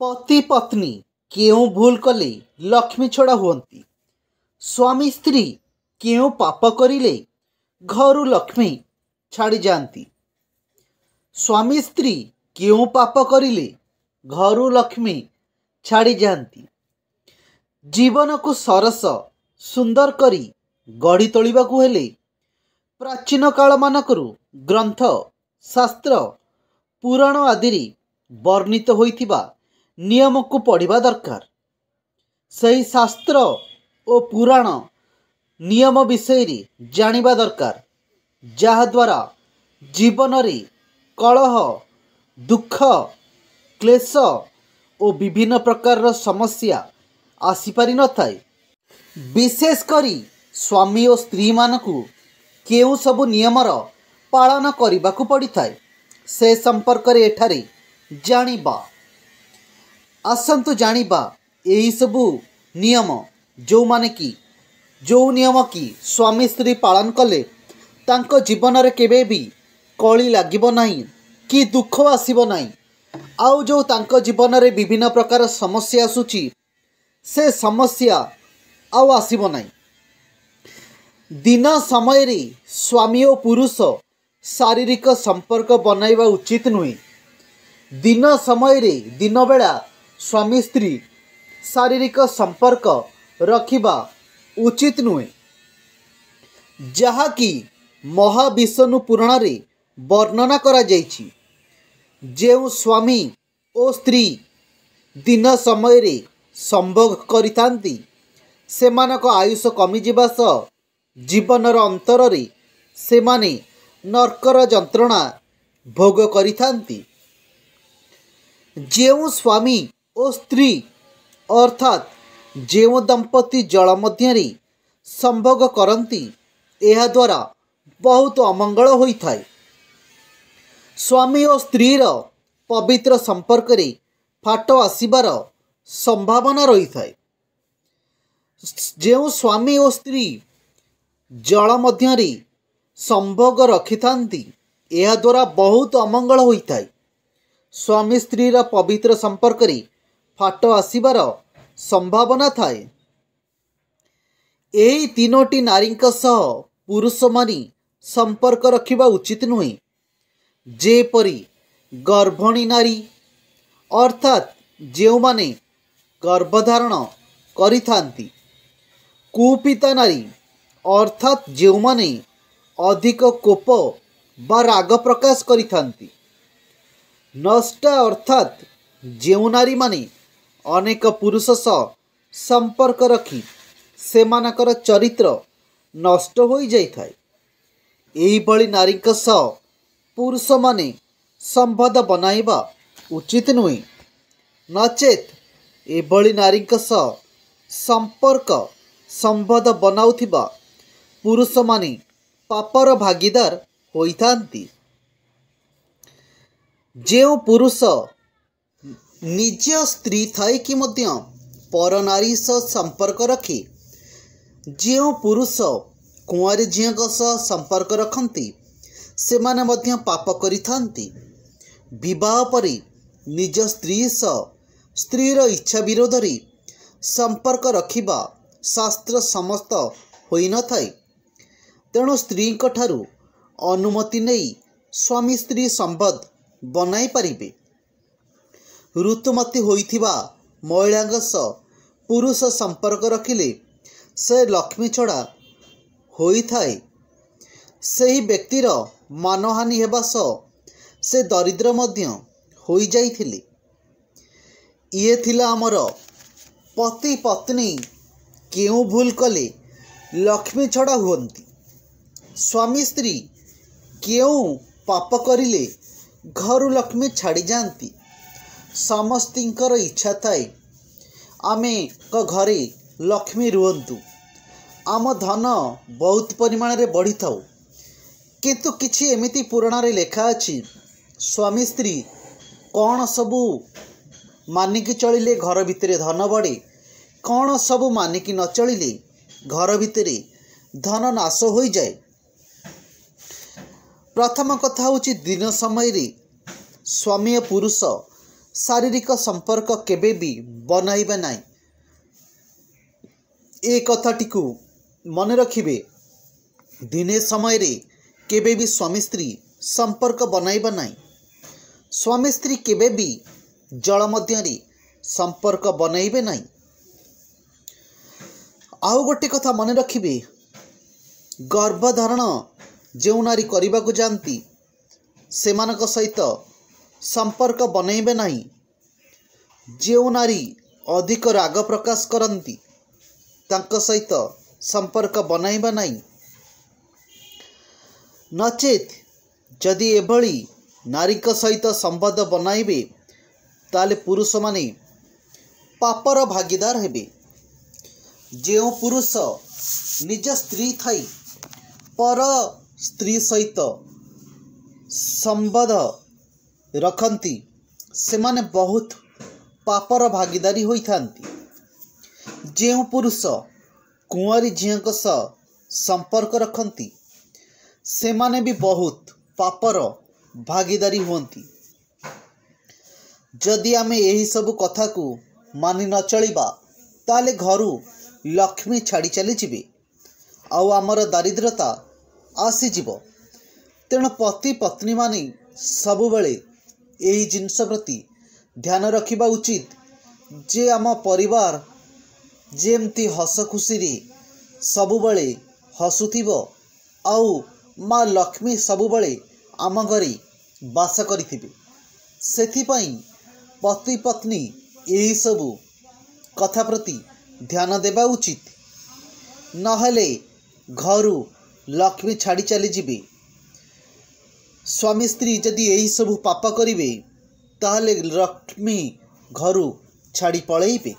पति पत्नी केउं भूल कले लक्ष्मी छड़ा हुअंती। स्वामी स्त्री केउं पाप करिले घरु लक्ष्मी छाड़ी जाती। स्वामी स्त्री केउं पाप करिले घरु लक्ष्मी छाड़ी जाती। जीवन को सरस सुंदर करी गढ़ी तोलिबाकु हेले प्राचीन काल मानकरू ग्रंथ शास्त्र पुराण आदि वर्णित होइथिबा नियम को पढ़िबा दरकार। सही शास्त्र और पुराण नियम विषय रे जानिबा दरकार, जहा द्वारा जीवन रे कलह दुख क्लेश और विभिन्न प्रकार समस्या आसीपारि न थाए। विशेष करी स्वामी और स्त्री मानकु केउं सबु नियमर पालन करिबाकु पड़िथाए से संपर्क रे एठारे जानिबा। आसंतु जानिबा एही सबु नियम जो नियम की स्वामी स्त्री पालन कले तांको जीवन रे केबे भी कली लागिबो नाही कि दुख आसीबो नाही। आउ जो तांको जीवन रे विभिन्न प्रकार समस्या आसुची से समस्या आउ आसीबो नाही। दिन समय रे स्वामी और पुरुष शारीरिक संपर्क बनाइबा उचित नुहे। दिन समय रे दिन बेला स्वामी स्त्री शारीरिक संपर्क रखिबा उचित नुहे, जहा कि महाविष्णु पुराण रे वर्णना करा जाइछि। जेउ स्वामी और स्त्री दिन समय रे संभोग करितांती सेमानक आयुष कमी जिबा सह जीवनर अंतर रे सेमाने नरकर जंत्रणा भोग करितांती। जेउ स्वामी और स्त्री अर्थात जेउ दंपति जल मध्य संभोग करती यह द्वारा बहुत अमंगल होइथाए। स्वामी और स्त्रीर पवित्र संपर्क रे फाट आसिबार संभावना रही थाए। जेउ स्वामी और स्त्री जल मध्य संभोग रखिथांती यह द्वारा बहुत अमंगल होइथाए। स्वामी स्त्रीर पवित्र संपर्क रे फाट आसिबार संभावना थाए। एही तीनोटी नारींक सह पुरुष मानी संपर्क रखिबा उचित नुहे। जेपरी गर्भिणी नारी अर्थात जेउ माने गर्भधारण करिथांती, कुपिता नारी अर्थात जेउ माने अधिक कोप बा राग प्रकाश करिथांती, नष्टा अर्थात जेउ नारी माने अनेक पुरुष सह संपर्क रखी सेमानकर चरित्र नष्ट होई जाइथाए। एही भली नारीक सह पुरुष माने संबंध बनाइबा उचित नुहे। नचेत एभली नारीक सह संपर्क संबंध बनाउथिबा पुरुष माने पापर भागीदार होइथांती। जेउ पुरुष निज स्त्री थाई कि मध्य पर नारी सह संपर्क रखे, जेउ पुरुष कुंवारी झीक सह संपर्क रखती सेमाने मध्य पाप करिथांती। विवाह परे निज स्त्री सह स्त्रीर इच्छा विरोध रे संपर्क रखिबा शास्त्र समस्त होई न थाए। तेणु स्त्री ठारू अनुमति नहीं स्वामी स्त्री संबंध बनाई पारिबे। ऋतुमती होइथिबा महिलांग सह पुरुष संपर्क रखिले से लक्ष्मी छड़ा होइथाए। सही व्यक्तिर मानहानि हेबा सह से दरिद्र मध्य होई जाइथिले। ये थिला हमर पति पत्नी केउं भूल कले लक्ष्मी छड़ा हुअंती। स्वामी स्त्री केउं पाप करिले घरु लक्ष्मी छाड़ी जाती। समस्तिंकर इच्छा थाए आमे घरे लक्ष्मी रुहंतु, आम धन बहुत परिमाण रे बढ़ी थाउ। किंतु किछि एमिति पुराण रे लेखा अछि स्वामी स्त्री कौन सबू मानिकी चलिले घर भितरे धन बढ़े, कौन सबू मानिकी न चलिले घर भितरे धन नाश हो जाए। प्रथम कथा होछि दिन समय रे स्वामी और पुरुष शारीरिक संपर्क केबे भी बनाइबे नाही। ए कथाटी को मन रखिबे। दिने समय रे केबे भी स्वामी स्त्री संपर्क बनाइबा नाही। स्वामी स्त्री केबे भी जल मध्य रे संपर्क बनाइबे नाही। आउ गोटे कथा मन रखिबे, गर्भधारण जो नारी करने को जाती सेमानक सहित संपर्क बनइबे नहीं। जो नारी अधिक राग प्रकाश करती तांको सहित संपर्क बनइबे नहीं। नचेत जदि एभली नारी सहित संबंध बनाइबे ताले पुरुष माने पापर भागीदार हेबे। जो पुरुष निज स्त्री थाई पर स्त्री सहित संबंध रखती से माने बहुत पापर भागीदारी होइथांती। जो पुरुष कुंवारी झीक संपर्क रखती से माने भी बहुत पापर भागीदारी हुंती। जदि आमे यही सब कथा को मानि न चलिबा ताले घरु लक्ष्मी छाड़ी चली जिबे आउ आमर दारिद्रता आसीजिब। तेणु पति पत्नी माने सबुबले यही जिनस प्रति ध्यान रखिबा उचित जे आम परिवार जेमती हस खुशी रे सबुबले हसुथिबो आउ माँ लक्ष्मी सबुबले आम घरे बास करिथिबे। सेथिपाई पति पत्नी यही सबु कथा प्रति ध्यान देबा उचित। नहले घरु लक्ष्मी छाड़ी चली जिबे। स्वामी स्त्री जदि यही सबु पाप करिवे ताहले लक्ष्मी घरु छाड़ी पळेइबे।